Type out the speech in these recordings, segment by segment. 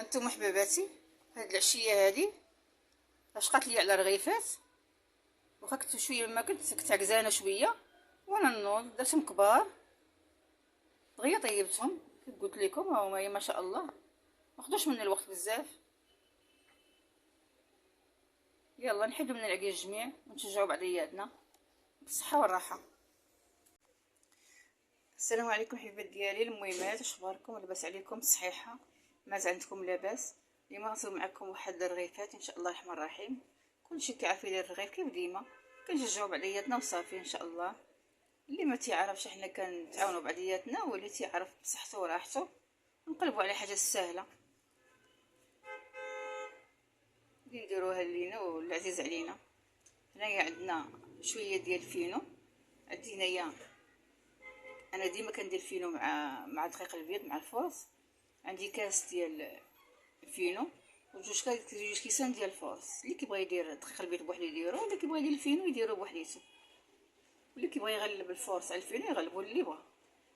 انتم حباباتي، هاد العشيه هادي اشقات لي على رغيفات. واخا كنت شويه ما كنت عكزانه شويه، وانا نوض درتهم كبار دغيا طيبتهم كيف قلت لكم. هاهما هي ما شاء الله، ما خدوش من الوقت بزاف. يلا نحيدو من العقل الجميع ونشجعوا بعضياتنا بالصحه والراحه. السلام عليكم حبيبات ديالي المهمات، اش اخباركم؟ لاباس عليكم؟ صحيحه؟ ماز عندكم لاباس؟ اليوم غنصوب معكم واحد الرغيفات ان شاء الله الرحمن الرحيم. كلشي كيعرف يدير الرغيف كيف ديما، كنشجعوا بعضياتنا وصافي ان شاء الله. اللي ما تيعرفش حنا كنتعاونوا بعضياتنا، واللي تيعرف بصحته وراحته نقلبوا على حاجه سهله اللي نديروها لينا والعزيز علينا. هنايا عندنا شويه ديال الفينو. عندي هنايا انا ديما كندير فينو مع دقيق البيض مع الفرص. عندي كاس ديال الفينو وجوج كيسان ديال الفرص. اللي كيبغي يدير دقيق البيض بوحدو يديرو، اللي كيبغي يدير الفينو يديرو بوحديتو، واللي كيبغي يغلب الفرص على الفينو يغلبو اللي بغا.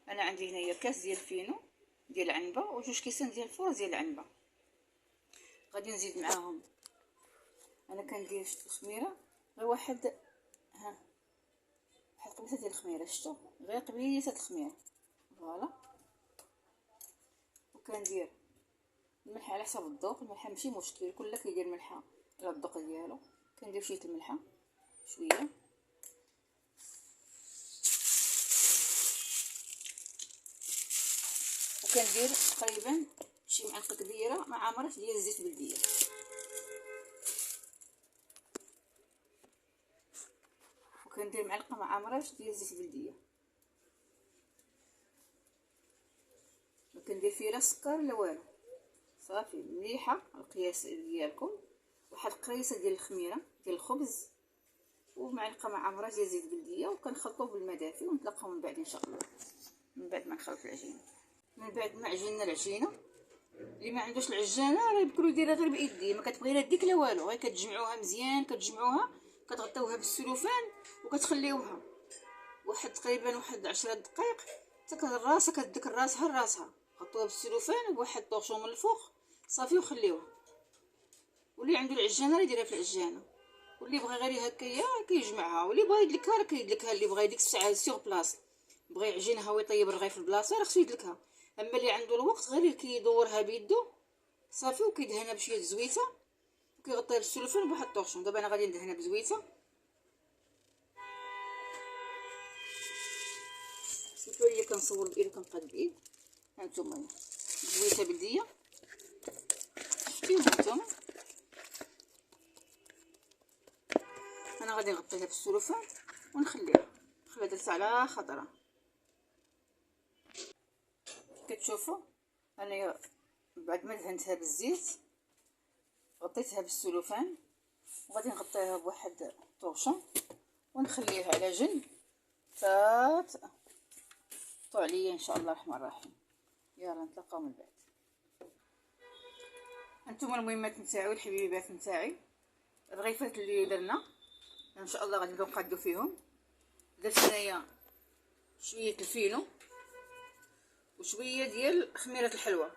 انا عندي هنايا كاس ديال الفينو ديال العنبه وجوج كيسان ديال الفرص ديال العنبه. غادي نزيد معاهم، انا كندير شتو خميره غير واحد قبيصه ديال الخميره، شتو غير قبيصه الخميره فوالا. وكندير الملح على حسب الذوق، الملح ماشي مشكل، كل كيدير ملحه على الذوق ديالو. كندير شويه الملحه شويه، وكندير تقريبا شي معلقه كبيره مع عمره ديال الزيت بلديه، وكندير معلقه مع عمره ديال الزيت بلديه. ما كندير فيه لا سكر لا والو، صافي مليحه القياس ديالكم. واحد قريصه ديال الخميره ديال الخبز ومعلقه مع عمره ديال الزيت بلديه، وكنخلطوه بالماء دافي ونتلاقاو من بعد ان شاء الله. من بعد ما نخلط العجينه، من بعد ما عجننا العجينه، اللي ما عندوش العجانه راه يبكرو يديرها غير بايديه، ما كتبغي لا ديك لا والو، غير كتجمعوها مزيان، كتجمعوها كتغطيوها بالسلوفان وكتخليوها واحد تقريبا واحد 10 دقائق حتى الراسه كتدك راسها لراسها. غطوها بالسلوفان بواحد طوشو من الفوق صافي وخليوها. واللي عنده العجانه راه يديرها في العجانه، واللي بغى غير هكايا كيجمعها، واللي بغى يدلكها راه كيدلكها. اللي بغى ديك الساعه سيغ بلاص بغى يعجنها ويطيب الرغيف في البلاصه راه خصو يدلكها. اما اللي عنده الوقت غير كيدورها بيدو صافي، وكيدهنها بشويه زويته وكيغطيها بالسلوفان بواحد طوشون. دابا انا غادي ندهنها بزويته، شوفوا لي كنصور بايد وكنقاد بايد. هانتوما زويته بلديه، شفتيو هانتوما. انا غادي نغطيها بالسلوفان ونخليها درتها على خضره. كتشوفوا انا بعد ما دهنتها بالزيت غطيتها بالسلوفان، وغادي نغطيها بواحد طوشون ونخليها على جنب حتى طو عليا ان شاء الله الرحمن الرحيم. يلا نتلاقاو من بعد. انتم المهمات نتاعي والحبيبات نتاعي، الرغيفات اللي درنا ان شاء الله غادي نبداو نقادو فيهم. درت هنايا شويه الفينو وشويه ديال خميره الحلوى،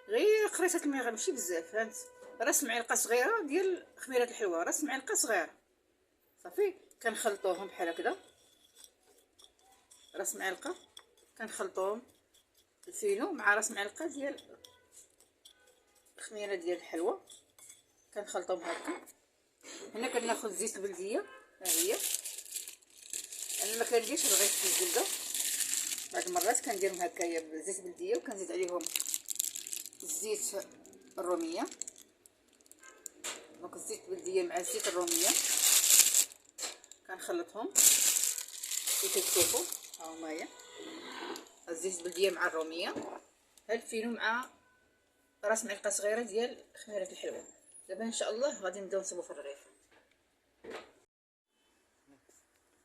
غير قريصه الماء ماشي بزاف، فهمت؟ راس معلقه صغيره ديال خميره الحلوى، راس معلقه صغيره صافي. كنخلطوهم بحال هكذا، راس معلقه كنخلطوهم الفينو مع راس معلقه ديال الخميره ديال الحلوى، كنخلطوهم هكا. هنا كناخذ زيت البلديه، ها هي. انا ما كنديرش الرغيف بالزبده، بعض المرات كنديرهم هكايا بزيت البلديه وكنزيد عليهم الزيت الروميه. دونك الزيت البلديه مع الزيت الروميه كنخلطهم كيف كتشوفوا. ها هما هي الزيت البلديه مع الروميه، ها الفينو مع راس معلقه صغيره ديال خميره الحلوى. دابا ان شاء الله غادي نبداو نصبوا في الرغيف.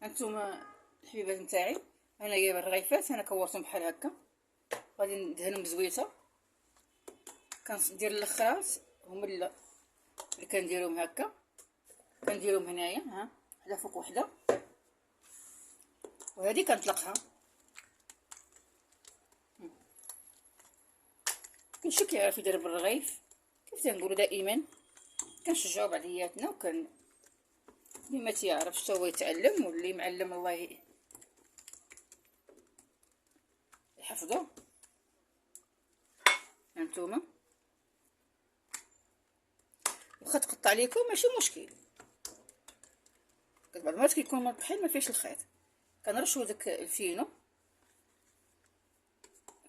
هانتوما الحبيبات نتاعي، انا جايبه الرغيفات، انا كورتهم بحال هكا، غادي ندهنهم بزويته. كندير الاخرات هما اللي كنديرهم هكا، كنديرهم هنايا ها وحده فوق وحده، وهذه كنطلقها. كلشي كيعرف يدير بالرغيف كيف تنقولوا دائما كنشجعوا بعضياتنا، وكان اللي ما تيعرفش حتى هو يتعلم، واللي معلم الله يحفظه. هانتوما واخا تقطع ليكم ماشي مشكل، بعض المرات كيكون من الطحين ما فيهش الخيط. كنرشوا داك الفينو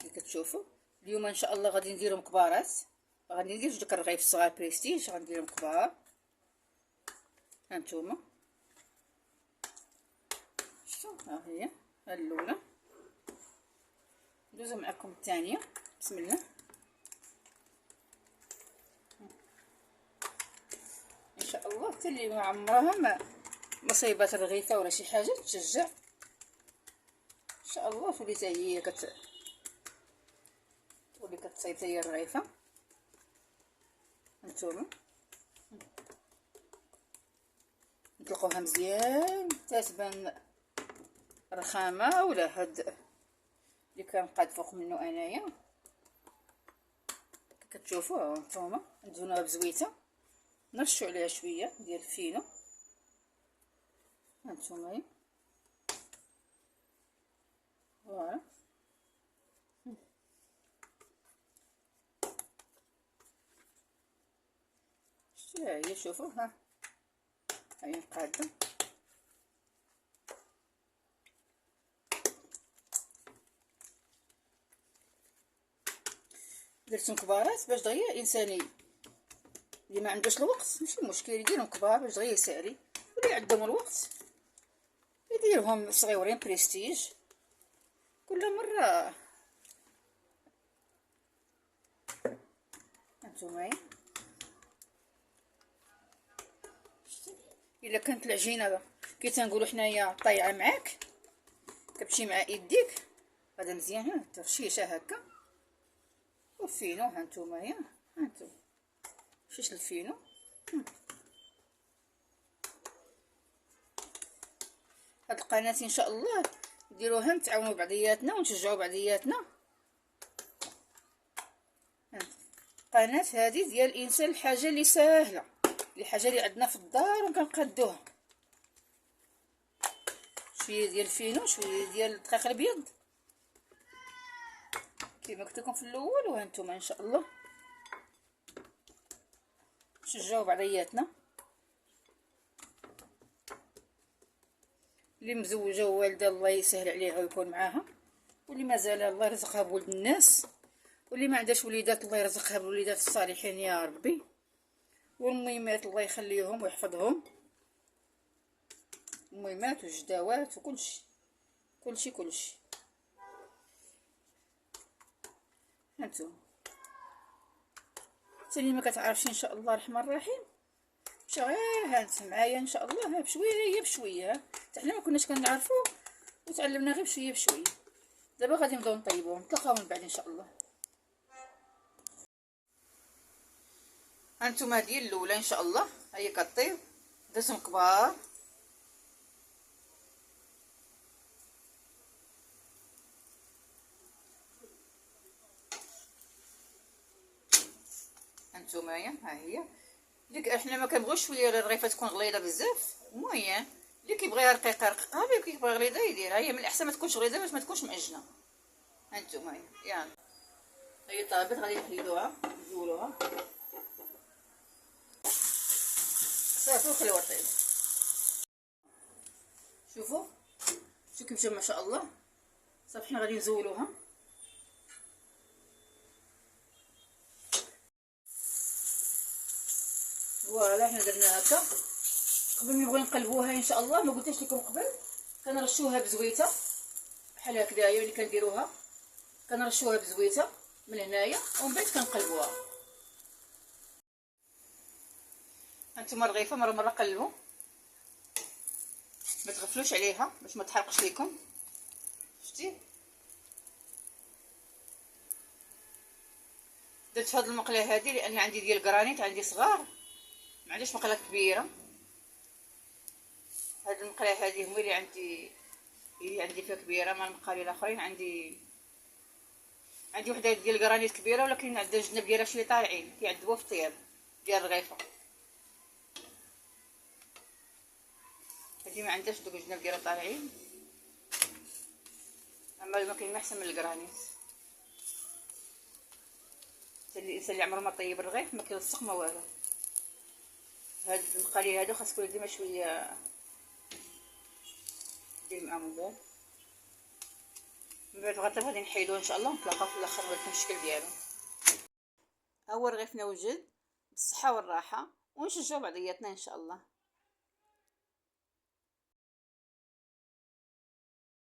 اللي كتشوفوا. اليوم ان شاء الله غادي نديرهم كبارات، غادي ندير جوج داك الرغيف الصغار بريستيج، غنديرهم كبار. هانتوما شفتوا، ها هي الاولى، ندوزو معكم الثانيه. بسم الله. ان شاء الله حتى اللي ما عمرها ما صيبات الرغيفه ولا شي حاجه تشجع ان شاء الله تولي حتى هي تولي كتصايب حتى هي الرغيفه. هانتوما نطلقوها مزيان حتى تبان رخامه، ولا هاد اللي كنقاد فوق منه انايا كتشوفوا هانتوما. ندهنوها بزويته، نرشوا عليها شويه ديال الفينو. هانتوما فوالا، شتي ها هي، شوفوا ها هي قاده. درتهم كبارات باش دغيا الانسان اللي ما عندوش الوقت ماشي مشكل يديرهم كبار باش دغيا يسالي، واللي عندهم الوقت يديرهم صغيورين بريستيج كل مره. هانتوما الا كانت العجينه كي تنقولوا حنايا طايعه معاك، كتمشي مع يديك هذا مزيان، ترشيشه هكا والفينو. هانتوما هانتوما شيش الفينو. هاد القناه ان شاء الله نديروها نتعاونوا بعضياتنا ونشجعوا بعضياتنا. القناه هذه ديال الانسان الحاجه اللي ساهله، الحاجه اللي عندنا في الدار وكنقادوها. شويه ديال الفينو، شويه ديال الدقيق الابيض كيما قلت لكم في الاول. وهانتوما ان شاء الله نشجعوا بعضياتنا. اللي مزوجه ووالده الله يسهل عليها ويكون معاها، واللي مازال الله يرزقها بولد الناس، واللي ما عندهاش وليدات الله يرزقها بالوليدات الصالحين يا ربي، والميمات الله يخليهم ويحفظهم، الميمات والجداوات وكلشي كلشي كلشي. هانتوما اللي ما كتعرفش ان شاء الله الرحمن الرحيم مشى غير هانت معايا ان شاء الله بشويه بشويه. حتى حنا ما كناش كنعرفوا وتعلمنا غير بشويه بشويه. دابا غادي نبداو نطيبوهم، نتلاقاو من بعد ان شاء الله. هانتوما هذه الاولى ان شاء الله هي كطيب، درتهم كبار. هانتوما ها هي ديك احنا ما كنبغيوش شويه الرغيفه تكون غليظه بزاف، المهم اللي كيبغيها رقيقه رقيقه، اللي كيبغي غليظه يديرها. هي من الاحسن ما تكونش غليظه باش ما تكونش معجنه. هانتوما يلا هي طابت، غادي نحيدوها نزولوها صافي وخليوها طيب. شوفوا كيف ما شاء الله صافي. حنا غادي نزولوها. فوالا حنا درنا هكا. قبل ما نبغيو نقلبوها ان شاء الله، ما قلتش لكم قبل، كنرشوها بزويته بحال هكذايا. اللي كنديروها كنرشوها بزويته من هنايا ومن بعد كنقلبوها. هانتوما الرغيفه مره قلبوا، ما تغفلوش عليها باش ما تحرقش لكم. شفتي درت في هذه المقله هذه لان عندي ديال الكرانيت، عندي صغار، ما عنديش مقله كبيره. هذه المقله هذه هما اللي عندي فيها كبيره، ما المقالي الاخرين عندي عندي وحده ديال الكرانيت كبيره، ولكن عندها الجناب ديالها شويه طالعين كيعذبوها في الطياب ديال الرغيفه. هذه ما عندهاش دوك الجناب ديالها طالعين، اما ما كاين ما احسن من الكرانيت. الانسان اللي عمره ما طيب الرغيف ما كيلصق ما والو. هاد المقالي هادو خاص كل ديما شويه دير معاهم بال. من بعد الغطا غادي نحيدوه ان شاء الله، ونتلاقاو في الاخر ونوريكم الشكل ديالو. ها هو رغيفنا وجد بالصحه والراحه، ونشجعوا بعضياتنا ان شاء الله.